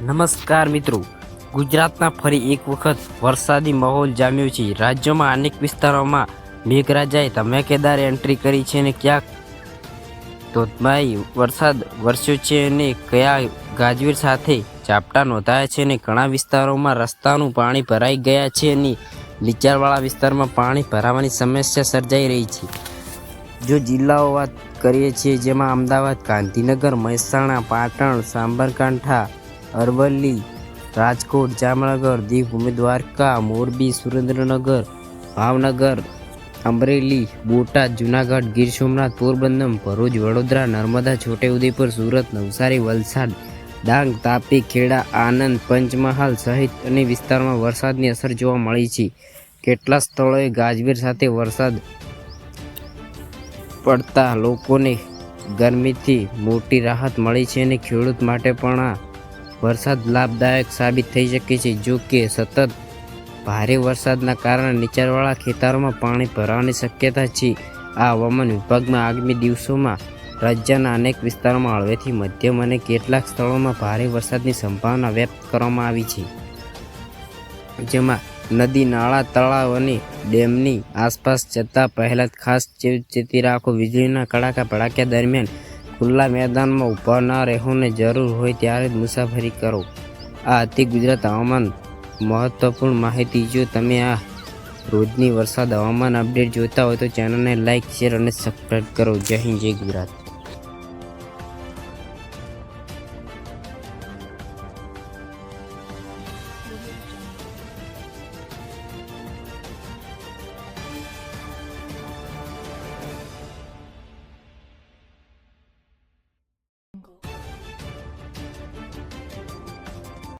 નમસ્કાર મિત્રો, ગુજરાતના ફરી એક વખત વરસાદી માહોલ જામ્યો છે। રાજ્યમાં અનેક વિસ્તારોમાં મેઘરાજાએ ધમાકેદાર એન્ટ્રી કરી છે અને ક્યાંક ધોધમાર વરસાદ વરસ્યો છે અને કયા ગાજવીજ સાથે ઝાપટા નોંધાયા છે અને ઘણા વિસ્તારોમાં રસ્તાનું પાણી ભરાઈ ગયા છે અને નીચાણવાળા વિસ્તારમાં પાણી ભરાવાની સમસ્યા સર્જાઈ રહી છે। જો જિલ્લાઓ વાત કરીએ છીએ જેમાં અમદાવાદ, ગાંધીનગર, મહેસાણા, પાટણ, સાબરકાંઠા, અરવલ્લી, રાજકોટ, જામનગર, દીવ, ભૂમિ, દ્વારકા, મોરબી, સુરેન્દ્રનગર, ભાવનગર, અમરેલી, બોટાદ, જુનાગઢ, ગીર સોમનાથ, પોરબંદર, ભરૂચ, વડોદરા, નર્મદા, છોટેઉદેપુર, સુરત, નવસારી, વલસાડ, ડાંગ, તાપી, ખેડા, આણંદ, પંચમહાલ સહિત અનેક વિસ્તારોમાં વરસાદની અસર જોવા મળી છે। કેટલાક સ્થળોએ ગાજવીજ સાથે વરસાદ પડતા લોકોને ગરમીથી મોટી રાહત મળી છે અને ખેડૂત માટે પણ આ વરસાદ લાભદાયક સાબિત થઈ શકે છે। જો કે સતત ભારે વરસાદના કારણે નીચાણવાળા ખેતરોમાં પાણી ભરાવાની શક્યતા છે। આ હવામાન વિભાગમાં આગામી દિવસોમાં રાજ્યના અનેક વિસ્તારોમાં હળવેથી મધ્યમ અને કેટલાક સ્થળોમાં ભારે વરસાદની સંભાવના વ્યક્ત કરવામાં આવી છે, જેમાં નદી, નાળા, તળાવ અને ડેમની આસપાસ જતા પહેલા ખાસ ચેતી રાખો। વીજળીના કડાકા ભડાકા દરમિયાન ખુલ્લા મેદાનમાં ઊભા ન રહેવું અને જરૂર હોય ત્યારે જ મુસાફરી કરો। આ હતી ગુજરાત હવામાન મહત્વપૂર્ણ માહિતી। જો તમે આ રોજની વરસાદ હવામાન અપડેટ જોતા હોય તો ચેનલને લાઇક, શેર અને સબસ્ક્રાઈબ કરો। જય હિન્દ, જય ગુજરાત।